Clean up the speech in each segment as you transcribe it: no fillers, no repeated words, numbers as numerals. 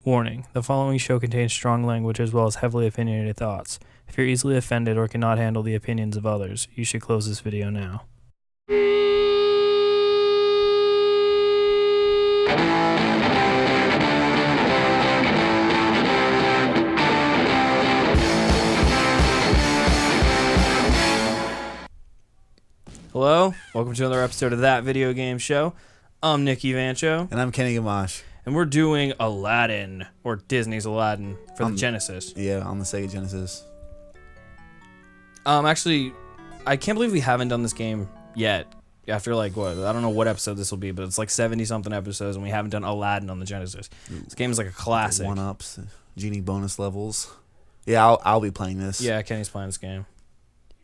Warning, the following show contains strong language as well as heavily opinionated thoughts. If you're easily offended or cannot handle the opinions of others, you should close this video now. Hello, welcome to another episode of That Video Game Show. I'm Nicky Vancho. And I'm Kenny Gamache. And we're doing Aladdin, or Disney's Aladdin, for the Genesis. Yeah, on the Sega Genesis. Actually, I can't believe we haven't done this game yet. After, like, what? I don't know what episode this will be, but it's like 70-something episodes, and we haven't done Aladdin on the Genesis. This game is like a classic. One-ups, Genie bonus levels. Yeah, I'll be playing this. Yeah, Kenny's playing this game.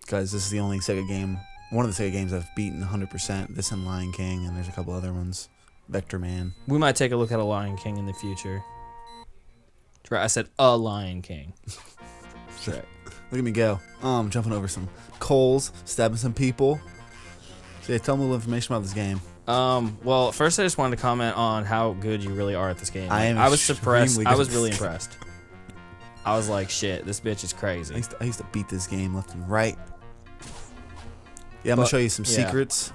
Because this is the only Sega game, one of the Sega games I've beaten 100%. This and Lion King, and there's a couple other ones. Vector Man. We might take a look at a Lion King in the future. Right, I said a Lion King. That's right. Look at me go. I'm jumping over some coals, stabbing some people. So yeah, tell me a little information about this game. Well, first I just wanted to comment on how good you really are at this game. I was surprised. I was really impressed. I was like, shit, this bitch is crazy. I used to beat this game left and right. Yeah, I'm gonna show you some secrets.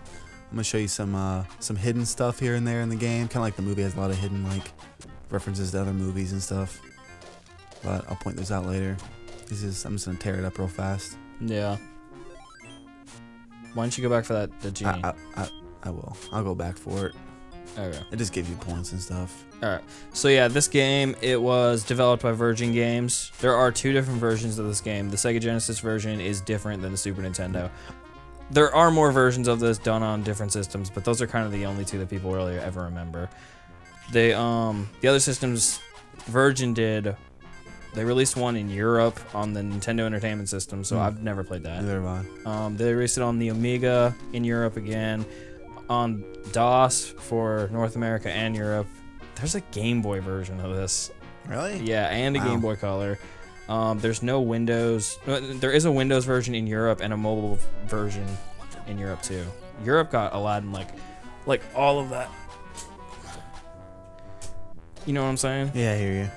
I'm gonna show you some hidden stuff here and there in the game. Kind of like the movie has a lot of hidden like references to other movies and stuff. But I'll point those out later. I'm just gonna tear it up real fast. Yeah. Why don't you go back for the genie? I will. I'll go back for it. Okay. It just gives you points and stuff. Alright. So yeah, this game, it was developed by Virgin Games. There are two different versions of this game. The Sega Genesis version is different than the Super Nintendo. There are more versions of this done on different systems, but those are kind of the only two that people really ever remember. They the other systems Virgin did, they released one in Europe on the Nintendo Entertainment System, so I've never played that. Neither have I. They released it on the Amiga in Europe again, on DOS for North America and Europe. There's a Game Boy version of this. Really? Yeah, and a Game Boy Color. There's no Windows. There is a Windows version in Europe and a mobile version in Europe too. Europe got Aladdin like all of that. You know what I'm saying? Yeah, I hear you.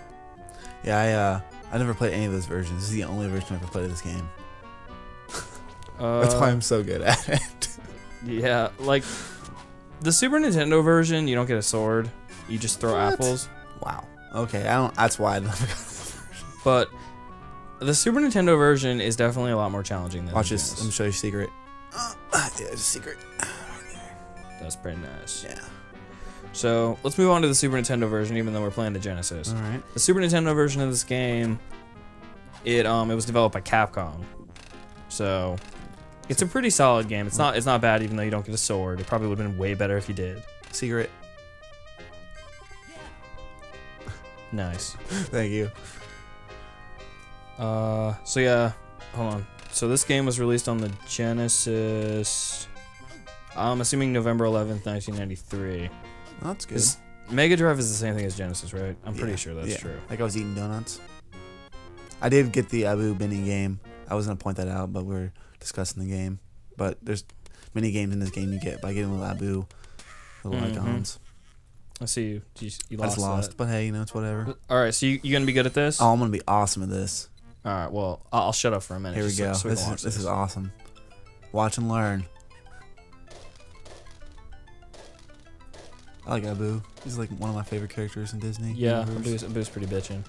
Yeah, I never played any of those versions. This is the only version I've ever played of this game. That's why I'm so good at it. Yeah, like the Super Nintendo version, you don't get a sword. You just throw apples. Wow. Okay, that's why I never got the version. But the Super Nintendo version is definitely a lot more challenging than Watch this. Let me show you a secret. Yeah, it's a secret. That's pretty nice. Yeah. So let's move on to the Super Nintendo version, even though we're playing the Genesis. All right. The Super Nintendo version of this game, it was developed by Capcom, so it's a pretty solid game. It's not bad, even though you don't get a sword. It probably would have been way better if you did. Secret. Nice. Thank you. So yeah, hold on. So this game was released on the Genesis, I'm assuming November 11th, 1993. That's good. Megadrive is the same thing as Genesis, right? I'm pretty sure that's true. Like I was eating donuts. I did get the Abu mini game. I was going to point that out, but we're discussing the game. But there's mini games in this game you get by getting little Abu, little icons. I see you lost that. But hey, it's whatever. Alright, so you gonna be good at this? Oh, I'm going to be awesome at this. Alright, well, I'll shut up for a minute. Here we go. So this is awesome. Watch and learn. I like Abu. He's like one of my favorite characters in Disney. Yeah, Abu's pretty bitchin'.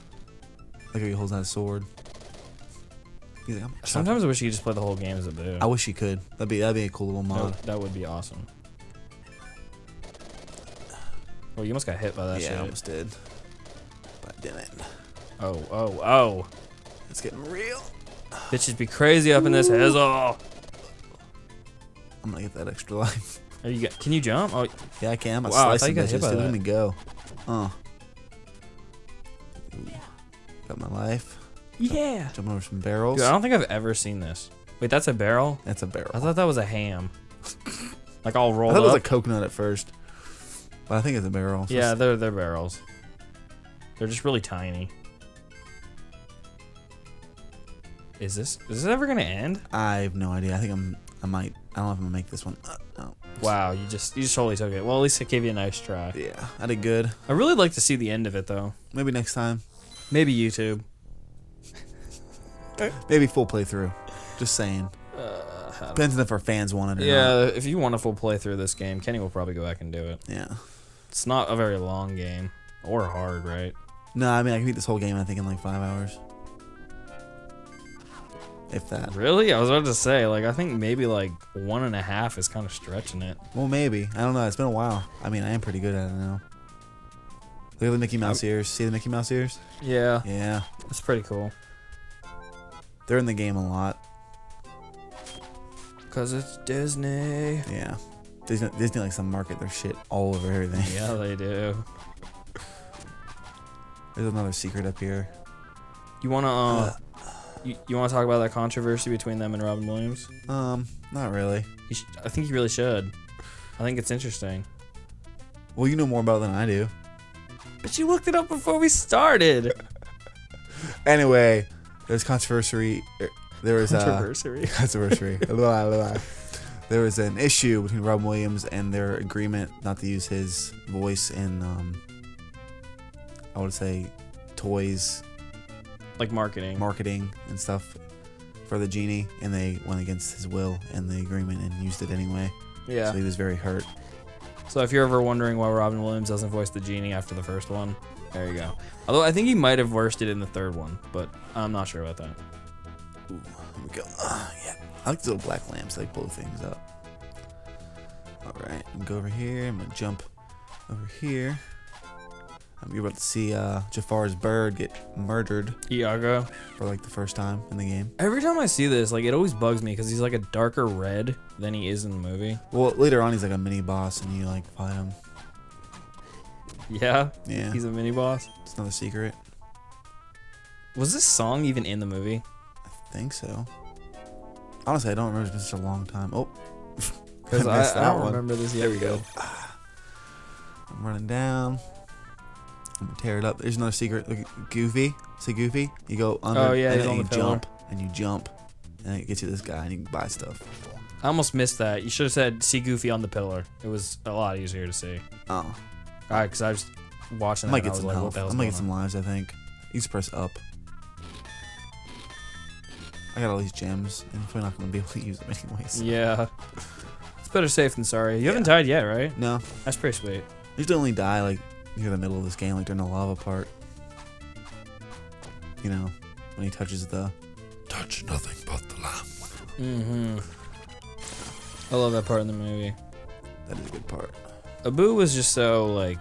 Like how he holds out a sword. He's like, sometimes I wish you could just play the whole game as Abu. I wish you could. That'd be a cool little mod. That would be awesome. Oh, you almost got hit by that shit. Yeah, I almost did. But I didn't. Oh. It's getting real. Bitches be crazy up in this hizzle. I'm gonna get that extra life. Can you jump? Oh, yeah, I can. I'm wow, I thought slicing you got hit bitches. by that. Let me go. Ooh. Got my life. Yeah. Jumping over some barrels. Dude, I don't think I've ever seen this. Wait, that's a barrel? That's a barrel. I thought that was a ham. Like all rolled up. I thought it was up. a coconut at first. But I think it's a barrel. So yeah, they're barrels. They're just really tiny. Is this ever gonna end? I have no idea. I think I might I don't know if I'm gonna make this one. No. Wow, you just totally took it. Well, at least it gave you a nice try. Yeah, I did good. I really like to see the end of it though. Maybe next time. Maybe YouTube. Maybe full playthrough. Just saying. Depends on if our fans want it or not. Yeah, if you want a full playthrough of this game, Kenny will probably go back and do it. Yeah. It's not a very long game. Or hard, right? No, I mean, I can beat this whole game, I think, in like 5 hours. If that. Really? I was about to say, like, I think maybe like 1.5 is kind of stretching it. Well, maybe. I don't know. It's been a while. I mean, I am pretty good at it now. Look at the Mickey Mouse ears. See the Mickey Mouse ears? Yeah. Yeah. It's pretty cool. They're in the game a lot. Because it's Disney. Yeah. Disney likes to market their shit all over everything. Yeah, they do. There's another secret up here. You wanna you wanna talk about that controversy between them and Robin Williams? Not really. I think you really should. I think it's interesting. Well, you know more about it than I do. But you looked it up before we started. Anyway, there's controversy. There was Controversy. There was an issue between Robin Williams and their agreement not to use his voice in, I would say, toys, Like marketing and stuff for the genie, and they went against his will and the agreement and used it anyway. Yeah. So he was very hurt. So if you're ever wondering why Robin Williams doesn't voice the genie after the first one, there you go. Although I think he might have voiced it in the third one, but I'm not sure about that. Ooh, here we go. Yeah. I like these little black lamps. They blow things up. Alright, I'm gonna go over here. I'm gonna jump over here. You're about to see Jafar's bird get murdered Iago. for like the first time in the game. Every time I see this, like, it always bugs me because he's like a darker red than he is in the movie. Well, later on he's like a mini boss and you like fight him. Yeah? Yeah. He's a mini boss? It's another secret. Was this song even in the movie? I think so. Honestly, I don't remember. It's been such a long time. Oh. Because I don't remember this yet. There we go. I'm running down. I'm gonna tear it up. There's another secret. Look at Goofy. See Goofy? You go under and then you jump. And you jump. And it gets you this guy and you can buy stuff. I almost missed that. You should have said see Goofy on the pillar. It was a lot easier to see. Oh. Alright, because I was watching that I might and I get was some like, health. what the hell's I might going get some on? lives, I think. You just press up. I got all these gems, and I'm probably not going to be able to use them anyways. Yeah. It's better safe than sorry. You haven't died yet, right? No. That's pretty sweet. You usually only die, like, near the middle of this game, like during the lava part. You know, when he touches the... Touch nothing but the lamp. Mm-hmm. I love that part in the movie. That is a good part. Abu was just so, like,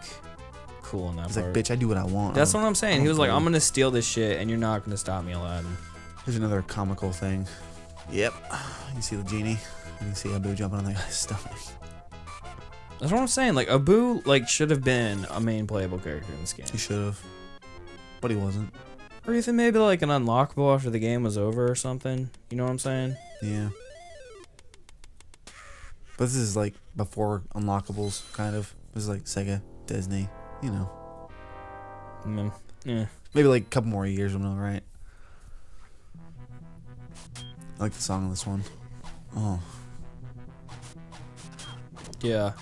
cool in that He's part. like, bitch, I do what I want. That's what I'm saying. He was like, cool. I'm going to steal this shit, and you're not going to stop me, Aladdin. Here's another comical thing. Yep. You see the genie, and you see Abu jumping on the guy's stomach. That's what I'm saying. Like, Abu, like, should have been a main playable character in this game. He should have. But he wasn't. Or even maybe, like, an unlockable after the game was over or something. You know what I'm saying? Yeah. But this is, like, before unlockables, kind of. This is, like, Sega, Disney, you know. Yeah. Maybe, like, a couple more years from now, right? I like the song on this one. Oh. Yeah.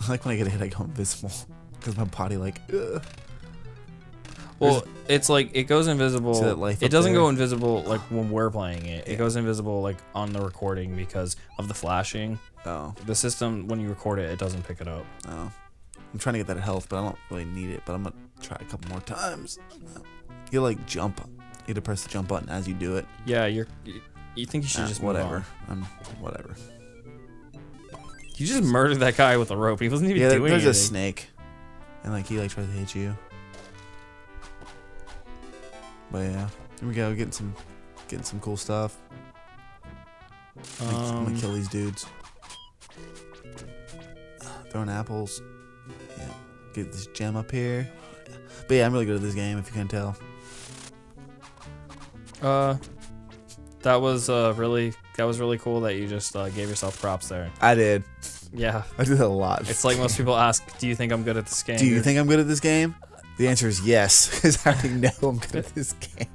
I like when I get hit, I go invisible. Because my body, like, ugh. Well, it's like, it goes invisible. See that life It up doesn't there? go invisible, like, when we're playing it. Yeah. It goes invisible, like, on the recording because of the flashing. Oh. The system, when you record it, it doesn't pick it up. Oh. I'm trying to get that health, but I don't really need it. But I'm going to try a couple more times. You, like, jump. You have to press the jump button as you do it. Yeah, you think you should just move whatever. on. Whatever. You just murdered that guy with a rope. He wasn't even doing there's anything. a snake. And, like, he, like, tries to hit you. But, yeah. Here we go. Getting some cool stuff. I'm gonna kill these dudes. Throwing apples. Yeah. Get this gem up here. But yeah, I'm really good at this game, if you can't tell. That was really cool that you just gave yourself props there. I did. Yeah. I do that a lot. It's like most people ask, do you think I'm good at this game? Do you think I'm good at this game? The answer is yes, because I already know I'm good at this game.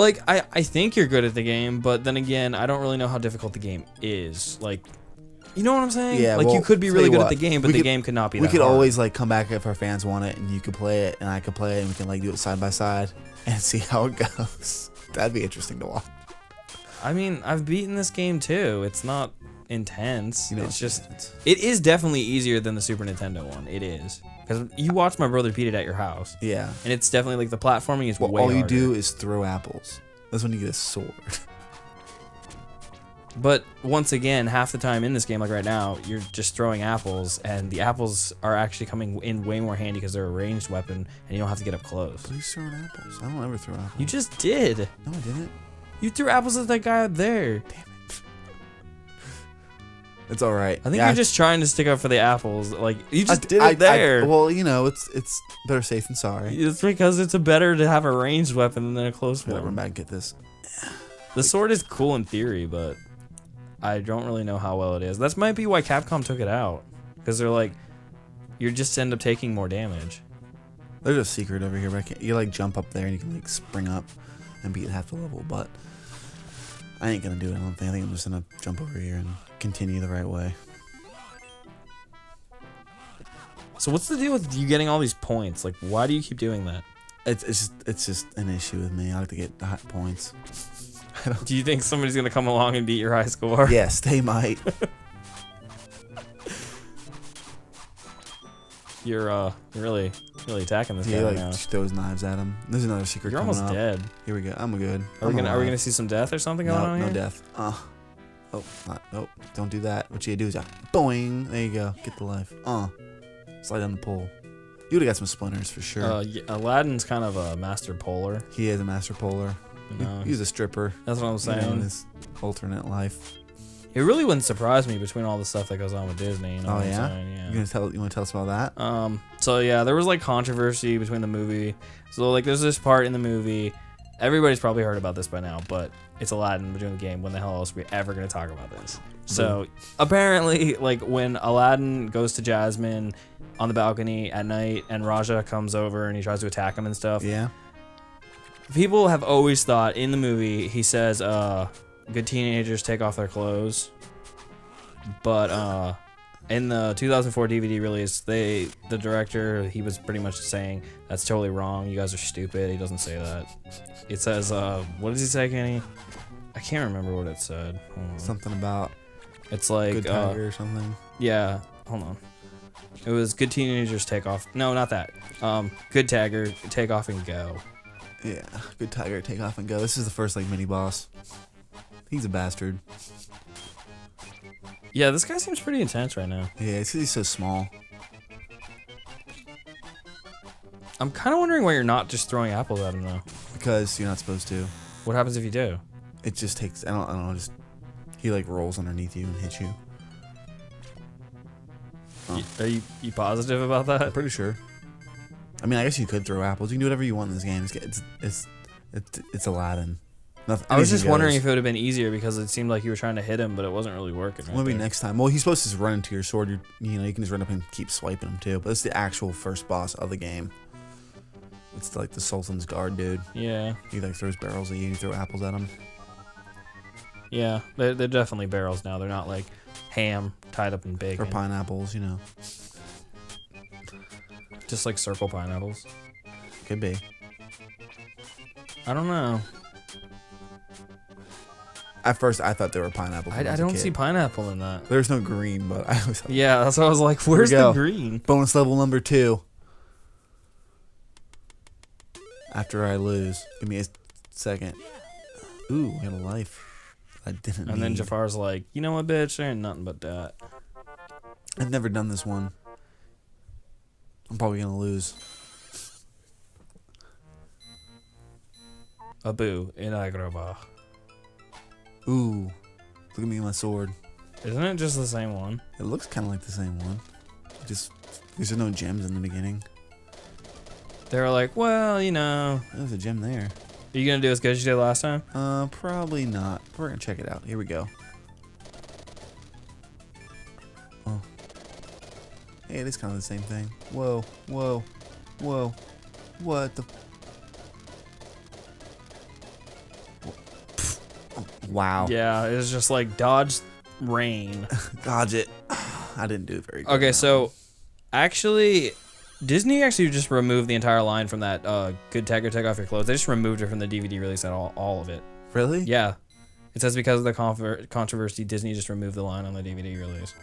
Like, I think you're good at the game, but then again, I don't really know how difficult the game is. Like, you know what I'm saying? Yeah, like, well, you could be tell really you good what, at the game, but we the could- game could not be We that could hard. always like come back if our fans want it, and you could play it, and I could play it, and we can like do it side by side and see how it goes. That'd be interesting to watch. I mean, I've beaten this game too. It's not intense. You know, it's just, it is definitely easier than the Super Nintendo one. It is. Because you watched my brother beat it at your house. Yeah. And it's definitely like the platforming is Well, way all you harder. do is throw apples. That's when you get a sword. But once again, half the time in this game, like right now, you're just throwing apples, and the apples are actually coming in way more handy because they're a ranged weapon, and you don't have to get up close. But he's throwing apples. I don't ever throw apples. You just did. No, I didn't. You threw apples at that guy up there. Damn it. It's all right. I think you're just trying to stick up for the apples. Like, you just did it there. Well, you know, it's better safe than sorry. It's because it's better to have a ranged weapon than a close Whatever, one. I'm back and get this. The sword is cool in theory, but I don't really know how well it is. That might be why Capcom took it out. Because they're like, you just end up taking more damage. There's a secret over here, but I can't, you like jump up there and you can like spring up and beat half the level, but I ain't gonna do it. I don't think. I think I'm just gonna jump over here and continue the right way. So what's the deal with you getting all these points? Like, why do you keep doing that? It's just an issue with me. I like to get hot points. Do you think somebody's gonna come along and beat your high score? Yes, they might. You're really attacking this guy Yeah, right like now. those knives at him. There's another secret. You're coming almost up. dead. Here we go. I'm good. Are we I'm gonna alive. see some death or something going on No here? death. Oh, nope. Don't do that. What you do is boing. There you go. Get the life. Slide down the pole. You would have got some splinters for sure. Yeah, Aladdin's kind of a master polar. He is a master poler. You know, He's a stripper. that's what I'm You know, in saying. his alternate life. It really wouldn't surprise me between all the stuff that goes on with Disney. You know Oh what yeah? I'm saying? Yeah. You want to tell us about that? So yeah, there was like controversy between the movie. So like, there's this part in the movie. Everybody's probably heard about this by now, but it's Aladdin. We're doing the game. When the hell else are we ever gonna talk about this? So apparently, like when Aladdin goes to Jasmine on the balcony at night, and Raja comes over and he tries to attack him and stuff. Yeah. People have always thought in the movie he says, "Good teenagers take off their clothes," but in the 2004 DVD release, the director, he was pretty much saying that's totally wrong. You guys are stupid. He doesn't say that. It says, what does he say, Kenny? I can't remember what it said. Hold on. Something about It's like good tiger or something. yeah. Hold on. It was good teenagers take off. No, not that. Good tagger take off and go. Yeah. Good tiger, take off and go. This is the first like mini boss. He's a bastard. Yeah, this guy seems pretty intense right now. Yeah, it's 'cause he's so small. I'm kind of wondering why you're not just throwing apples at him though. Because you're not supposed to. What happens if you do? It just takes. I don't know. Just he like rolls underneath you and hits you. Are you positive about that? I'm pretty sure. I mean, I guess you could throw apples. You can do whatever you want in this game. It's Aladdin. Nothing, I was just anything wondering goes. if it would have been easier because it seemed like you were trying to hit him, but it wasn't really working. Right Maybe there. next time. Well, he's supposed to just run into your sword. You know, you can just run up and keep swiping him too. But it's the actual first boss of the game. It's like the Sultan's Guard dude. Yeah, He like throws barrels at you. You throw apples at him. yeah, they're definitely barrels now. They're not like ham tied up in bacon. Or pineapples. You know, Just like circle pineapples. could be. I don't know. At first, I thought they were pineapples. I don't see pineapple in that. There's no green, but I was. Yeah, that's why I was like, where's the go. green? Bonus level number 2. After I lose. Give me a second. Ooh, I got a life. I didn't And then need. Jafar's like, you know what, bitch? There ain't nothing but that. I've never done this one. I'm probably gonna lose. Abu in Agrabah. Ooh. Look at me and my sword. Isn't it just the same one? It looks kind of like the same one. Just, there's no gems in the beginning. They were like, well, you know. There's a gem there. Are you going to do as good as you did last time? Probably not. We're gonna check it out. Here we go. Oh. Hey, it is kind of the same thing. Whoa, whoa, whoa. What the? Wow. Yeah, it was just like dodge rain. Dodge it. I didn't do it very good. Okay, so actually, Disney actually just removed the entire line from that good tag or take off your clothes. They just removed it from the DVD release at all of it. Really? Yeah. It says because of the controversy, Disney just removed the line on the DVD release.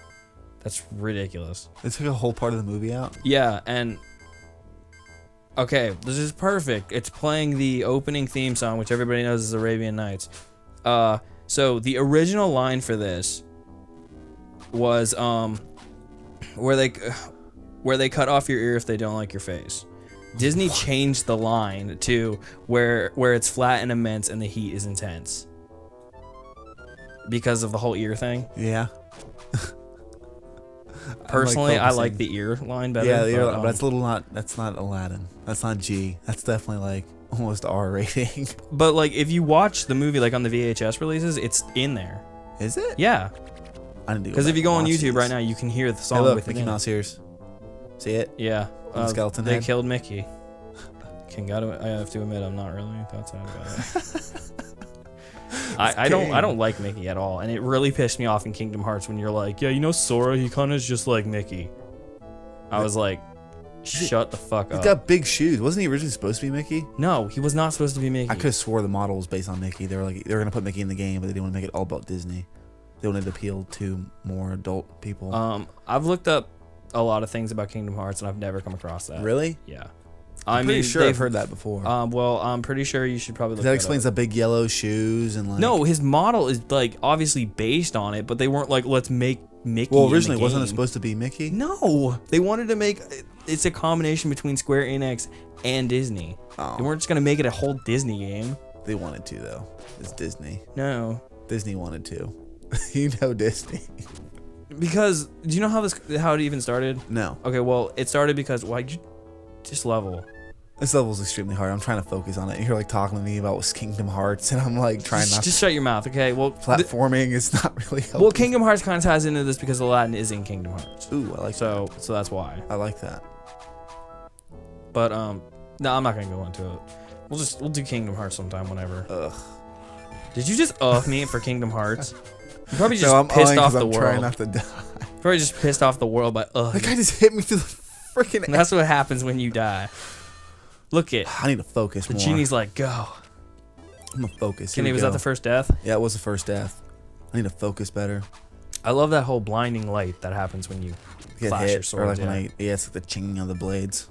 That's ridiculous. They took a whole part of the movie out? Yeah, and... Okay, this is perfect. It's playing the opening theme song, which everybody knows is Arabian Nights. So the original line for this was where they cut off your ear if they don't like your face. Disney changed the line to where it's flat and immense and the heat is intense. Because of the whole ear thing. Yeah. Personally, I like the ear line better. Yeah, the ear line, but that's a little not. That's not Aladdin. That's not G. That's definitely like almost R rating. But like, if you watch the movie like on the VHS releases, it's in there. Is it? Yeah. I didn't do. Because if you go on YouTube right now, you can hear the song with Mickey Mouse ears. See it? Yeah. Skeleton They head? killed Mickey. I have to admit, I'm not really that sad about it. I don't like Mickey at all, and it really pissed me off in Kingdom Hearts when you're like, yeah, you know Sora, he kind of is just like Mickey. I was like, shut the fuck up. He's got big shoes. Wasn't he originally supposed to be Mickey? No, he was not supposed to be Mickey. I could have swore the model was based on Mickey. They were gonna put Mickey in the game, but they didn't want to make it all about Disney. They wanted to appeal to more adult people. I've looked up a lot of things about Kingdom Hearts, and I've never come across that. Really? Yeah. I'm pretty sure I've heard that before. Well, I'm pretty sure you should probably look that explains the big yellow shoes and like. No, his model is like obviously based on it, but they weren't like, let's make Mickey. Well, originally wasn't it supposed to be Mickey? No, they wanted to make it's a combination between Square Enix and Disney. Oh. They weren't just gonna make it a whole Disney game. They wanted to though. It's Disney. No, Disney wanted to. You know Disney. Because do you know how it even started? No. Okay, well, it started because just level. This level's extremely hard. I'm trying to focus on it. You're like talking to me about Kingdom Hearts, and I'm like trying not. Just shut your mouth, okay? Well, platforming is not really helping. Well, Kingdom Hearts kind of ties into this because Aladdin is in Kingdom Hearts. Ooh, I like that. So that's why. I like that. But no, I'm not gonna go into it. We'll do Kingdom Hearts sometime whenever. Ugh. Did you just me for Kingdom Hearts? You probably just pissed off the world. I'm trying not to die. Probably just pissed off the world by That guy just hit me through the freaking. That's what happens when you die. Look it. I need to focus more. The genie's like, go. I'm gonna focus. Kenny, was that the first death? Yeah, it was the first death. I need to focus better. I love that whole blinding light that happens when you flash your sword. Or like when it's like the chinging of the blades.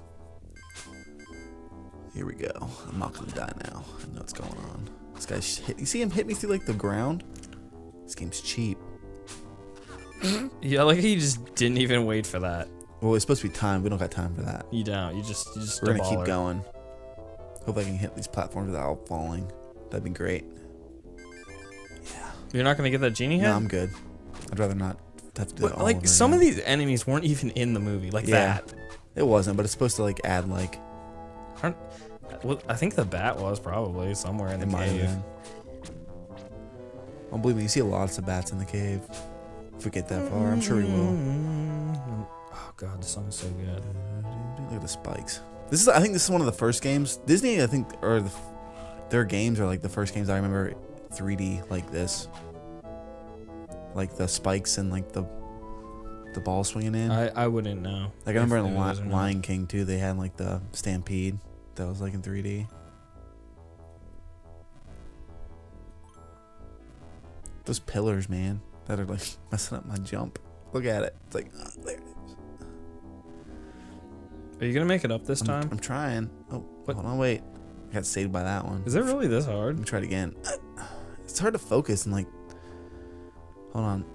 Here we go. I'm not gonna die now. I know what's going on. This guy's hit. You see him hit me through like the ground? This game's cheap. Yeah, like you just didn't even wait for that. Well, it's supposed to be timed. We don't got time for that. You don't. You just. We're gonna keep going. Hope I can hit these platforms without falling. That'd be great. Yeah. You're not gonna get that genie head? No, I'm good. I'd rather not have to do it all like over some again. of these enemies weren't even in the movie, like that. It wasn't, but it's supposed to like add like. Well, I think the bat was probably somewhere in the cave. Oh, believe me, you see lots of bats in the cave. If we get that far, I'm sure we will. Oh god, this song is so good. Look at the spikes. I think this is one of the first games. Disney, I think, or their games are like the first games I remember 3D like this. Like the spikes and like the ball swinging in. I wouldn't know. Like I remember in Lion King too, they had like the stampede that was like in 3D. Those pillars, man, that are like messing up my jump. Look at it. It's like, oh, there it is. Are you gonna make it up this time? I'm trying. Oh, hold on, wait. I got saved by that one. Is it really this hard? Let me try it again. It's hard to focus and like. Hold on.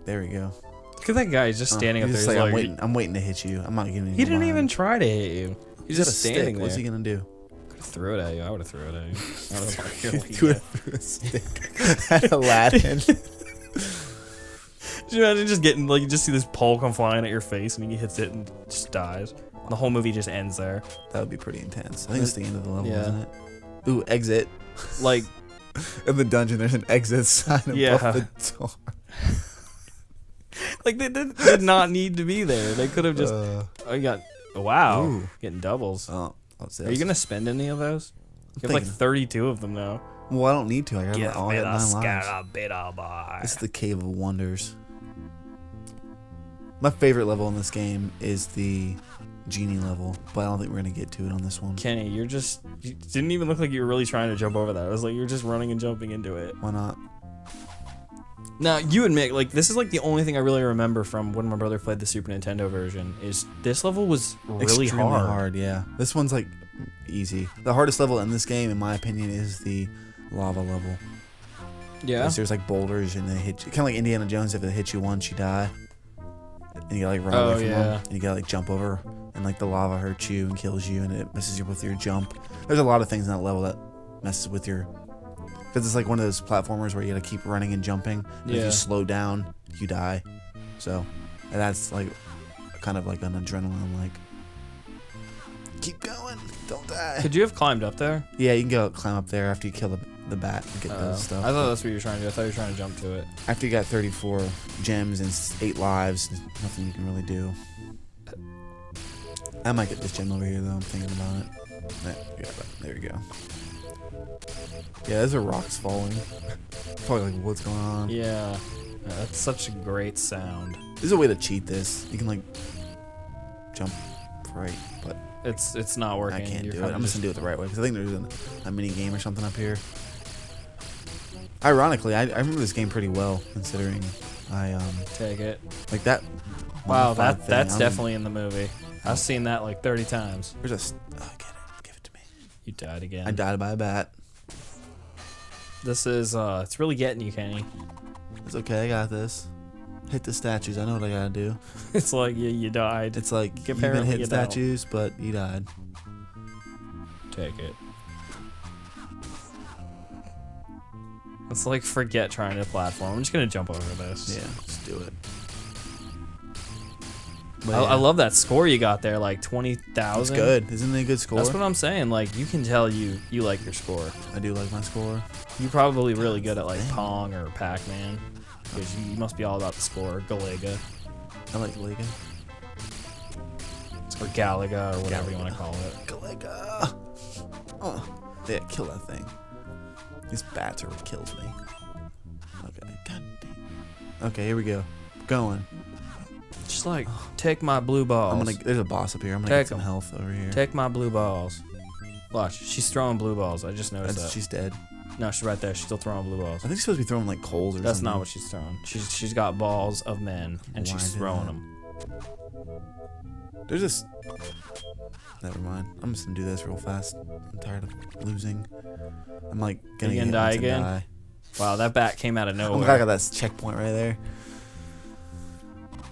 There we go. Look at that guy. He's just standing up there. He's like, I'm waiting to hit you. I'm not giving you. He didn't even try to hit you. He's just standing there. What's he gonna do? Throw it at you. I would have thrown it at you. I would have threw a stick at Aladdin. Could you imagine just getting like you just see this pole come flying at your face and he hits it and just dies. The whole movie just ends there. That would be pretty intense. I think it's the end of the level, isn't it? Ooh, exit. Like in the dungeon, there's an exit sign above the door. Like they did not need to be there. They could have just. Wow, Ooh. getting doubles. Oh, what's this? Are you gonna spend any of those? You have like 32 of them now. Well, I don't need to. I got Give all me I got the 9 lives. Scarabita boy. This is the Cave of Wonders. My favorite level in this game is the genie level, but I don't think we're gonna get to it on this one. Kenny, you didn't even look like you were really trying to jump over that. It was like you were just running and jumping into it. Why not? Now, you admit, like, this is like the only thing I really remember from when my brother played the Super Nintendo version, is this level was really Extremely hard. hard, yeah. This one's like easy. The hardest level in this game, in my opinion, is the lava level. Yeah. There's like boulders and they hit you. Kind of like Indiana Jones, if they hit you once, you die. And you gotta like run away from them. And you gotta like jump over. And like the lava hurts you and kills you and it messes you with your jump. There's a lot of things in that level that messes with your... Because it's like one of those platformers where you gotta keep running and jumping. And if you slow down, you die. So, and that's like kind of like an adrenaline, like... Keep going, don't die. Could you have climbed up there? Yeah, you can go climb up there after you kill the bat and get those stuff. I thought that's what you were trying to do. I thought you were trying to jump to it. After you got 34 gems and 8 lives, there's nothing you can really do. I might get this gem over here though, I'm thinking about it. There we go. Yeah, those are rocks falling. Probably like, what's going on? Yeah. That's such a great sound. There's a way to cheat this. You can like jump right, but it's not working. I can't do it. I'm just gonna do it the right way because I think there's a mini game or something up here. Ironically, I remember this game pretty well considering I take it. Like that. Wow, that's definitely in the movie. I've seen that like 30 times. There's a get it, give it to me. You died again. I died by a bat. This is it's really getting you, Kenny. It's okay, I got this. Hit the statues. I know what I gotta do. It's like you died. It's like you've been hit statues, but you died. Take it. It's like forget trying to platform. I'm just gonna jump over this. Yeah, just do it. I love that score you got there, like 20,000. It's good. Isn't it a good score? That's what I'm saying. Like you can tell you like your score. I do like my score. You're probably really good at like Pong or Pac-Man. Because you must be all about the score. Galaga. I like Galaga. Or Galaga, or whatever you want to call it. Galaga! Oh, yeah, kill that thing. These bats are what kills me. Okay, god dang. Okay, here we go. Going. Just like, take my blue balls. There's a boss up here. I'm gonna get some health over here. Take my blue balls. Watch, she's throwing blue balls. I just noticed that. She's dead. No, she's right there. She's still throwing blue balls. I think she's supposed to be throwing like coals or something. That's not what she's throwing. She's got balls of men, and she's throwing them. There's this. Never mind. I'm just gonna do this real fast. I'm tired of losing. I'm like gonna die again. Wow, that bat came out of nowhere. I'm glad I got that checkpoint right there.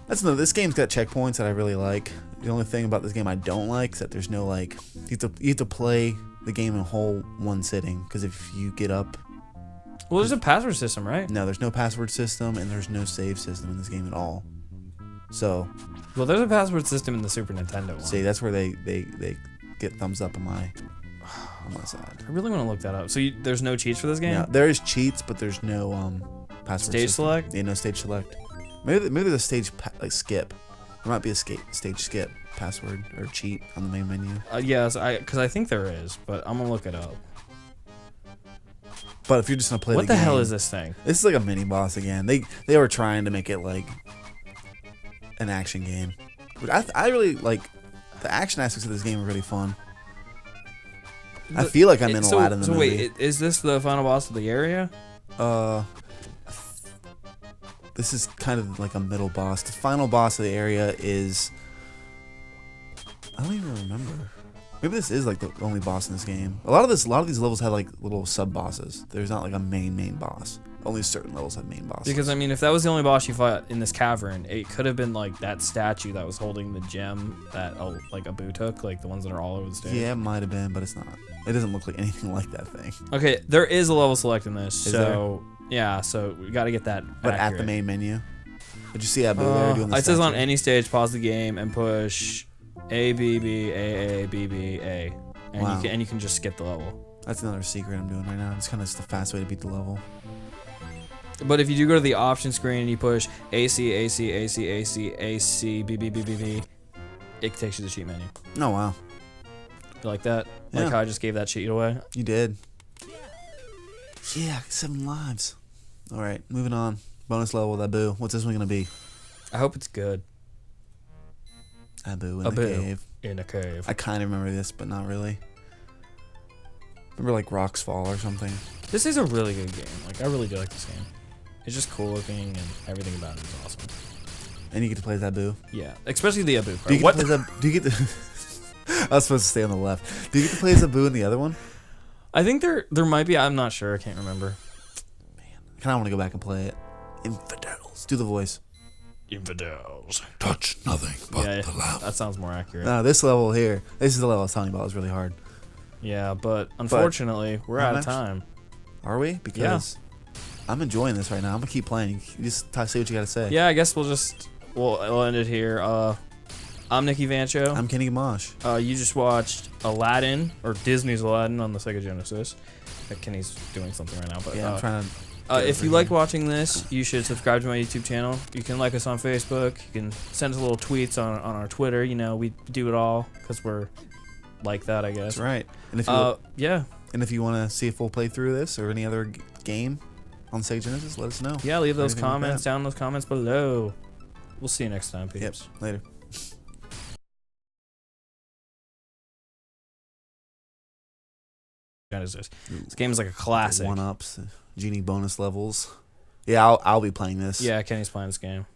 This game's got checkpoints that I really like. The only thing about this game I don't like is that there's no like you have to play the game in whole one sitting, because if you get up... Well, there's a password system, right? No, there's no password system, and there's no save system in this game at all. So... Well, there's a password system in the Super Nintendo one. See, that's where they get thumbs up on my side. I really want to look that up. So there's no cheats for this game? No, there is cheats, but there's no password stage system. Select? Yeah, no stage select. Maybe there's a stage skip. There might be a stage skip password or cheat on the main menu. Yes, because I think there is, but I'm gonna look it up. But if you're just gonna play what the hell is this thing? This is like a mini boss again. They were trying to make it like an action game, which I really like. The action aspects of this game are really fun. I feel like I'm in Aladdin the movie. Wait, is this the final boss of the area? This is kind of like a middle boss. The final boss of the area is... I don't even remember. Maybe this is like the only boss in this game. A lot of these levels have like little sub bosses. There's not like a main boss. Only certain levels have main bosses. Because I mean, if that was the only boss you fought in this cavern, it could have been like that statue that was holding the gem that like Abu took, like the ones that are all over the stage. Yeah, it might have been, but it's not. It doesn't look like anything like that thing. Okay, there is a level select in this, is so yeah, so we got to get that. But accurate. at the main menu, did you see Abu there doing the It statue? says on any stage, pause the game and push A B B A A B B A, and you can just skip the level. That's another secret I'm doing right now. It's kind of just the fast way to beat the level. But if you do go to the option screen and you push AC, AC, AC, AC, AC, B, B, B, B, B, it takes you to the cheat menu. Oh, wow. You like that? Yeah. Like how I just gave that cheat away? You did. Yeah, 7 lives. All right, moving on. Bonus level with Abu. What's this one gonna be? I hope it's good. Abu in the cave. In a cave. I kind of remember this, but not really. Remember like Rocks Fall or something. This is a really good game. Like, I really do like this game. It's just cool looking and everything about it is awesome. And you get to play as Abu. Yeah, especially the Abu part. Do you get to play do you get to I was supposed to stay on the left. Do you get to play as Abu in the other one? I think there might be. I'm not sure. I can't remember. Man, I kind of want to go back and play it. Infidels. Do the voice. Infidels. Touch nothing but the lamp. That sounds more accurate. No, this level here. This is the level I was telling you about. It was really hard. Yeah, but unfortunately, we're out of time. Are we? Because I'm enjoying this right now. I'm gonna keep playing. You just say what you gotta say. Yeah, I guess we'll end it here. I'm Nicky Vancho. I'm Kenny Gamache. You just watched Aladdin, or Disney's Aladdin on the Sega Genesis. Kenny's doing something right now, but yeah, I'm trying to. If you like watching this, you should subscribe to my YouTube channel. You can like us on Facebook. You can send us little tweets on our Twitter. You know, we do it all because we're like that, I guess. That's right. And if you yeah. And if you want to see a full playthrough of this or any other game on Sega Genesis, let us know. Yeah, leave those comments down in those comments below. We'll see you next time, peeps. Yep. Later. Genesis. This game is like a classic. 1-ups, Genie bonus levels. Yeah, I'll be playing this. Yeah, Kenny's playing this game.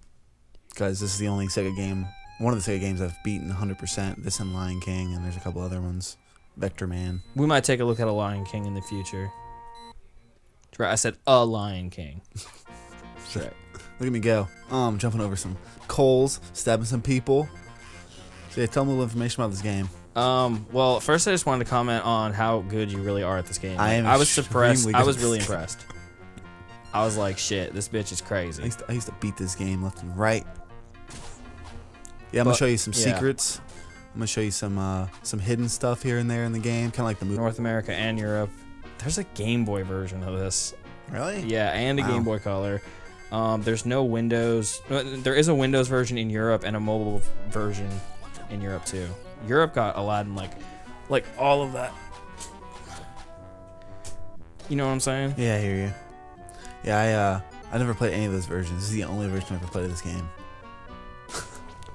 Because this is the only Sega game, one of the Sega games I've beaten 100%. This and Lion King, and there's a couple other ones. Vector Man. We might take a look at a Lion King in the future. Right, I said a Lion King. That's right. Look at me go. I'm jumping over some coals, stabbing some people. So yeah, tell me a little information about this game. Well, first I just wanted to comment on how good you really are at this game. I was surprised. good. I was really impressed. I was like, shit, this bitch is crazy. I used to beat this game left and right. Yeah, I'm gonna show you some secrets. I'm gonna show you some hidden stuff here and there in the game, kind of like the movie. North America and Europe. There's a Game Boy version of this. Really? Yeah, and a Game Boy Color. There's no Windows. There is a Windows version in Europe and a mobile version in Europe too. Europe got Aladdin like all of that. You know what I'm saying? Yeah, I hear you. Yeah, I never played any of those versions. This is the only version I ever played of this game.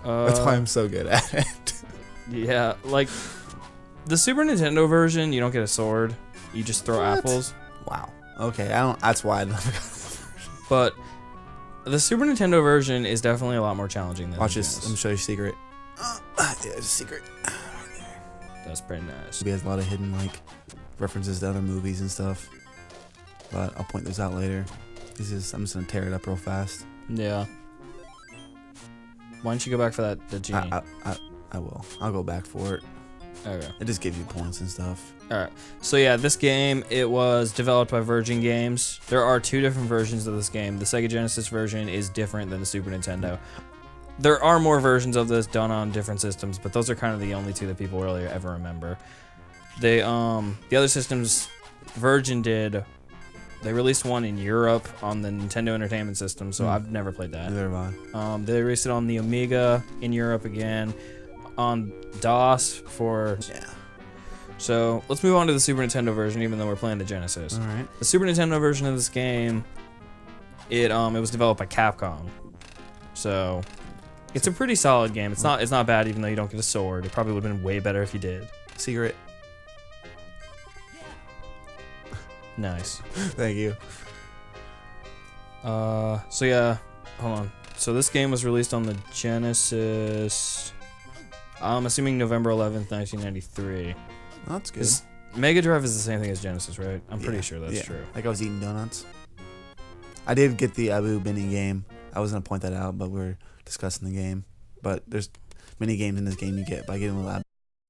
That's why I'm so good at it. Yeah, like the Super Nintendo version, you don't get a sword. You just throw apples. Wow. Okay, that's why I never got the version. But the Super Nintendo version is definitely a lot more challenging than Watch this. Let me show you a secret. Yeah, there's a secret. That's pretty nice. It has a lot of hidden references to other movies and stuff. But I'll point those out later. I'm just gonna tear it up real fast. Yeah. Why don't you go back for the genie? I will. I'll go back for it. Okay. It just gives you points and stuff. Alright. So yeah, this game, it was developed by Virgin Games. There are two different versions of this game. The Sega Genesis version is different than the Super Nintendo. There are more versions of this done on different systems, but those are kind of the only two that people really ever remember. The other systems Virgin did, they released one in Europe on the Nintendo Entertainment System, so I've never played that. Neither have I. They released it on the Amiga in Europe again, on DOS for... Yeah. So let's move on to the Super Nintendo version, even though we're playing the Genesis. All right. The Super Nintendo version of this game, it was developed by Capcom, so it's a pretty solid game. It's not bad, even though you don't get a sword. It probably would have been way better if you did. Secret. Nice. Thank you. So yeah, hold on. So this game was released on the Genesis. I'm assuming November 11th, 1993. Oh, that's good. Megadrive is the same thing as Genesis, right? I'm pretty sure that's true. Like I was eating donuts. I did get the Abu mini game. I was gonna point that out, but we're discussing the game. But there's many games in this game you get by getting the Abu.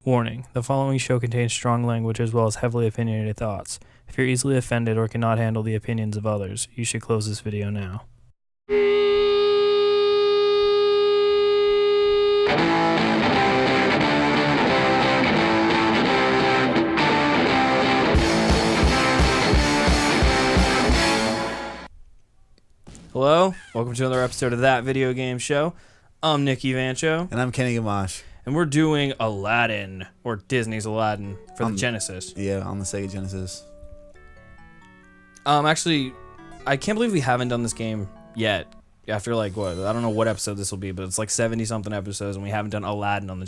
Warning: the following show contains strong language as well as heavily opinionated thoughts. If you're easily offended or cannot handle the opinions of others, you should close this video now. Hello, welcome to another episode of That Video Game Show. I'm Nicky Vancho. And I'm Kenny Gamache. And we're doing Aladdin, or Disney's Aladdin, for the Genesis. Yeah, on the Sega Genesis. Actually, I can't believe we haven't done this game yet. After like what? I don't know what episode this will be, but it's like 70 something episodes, and we haven't done Aladdin on the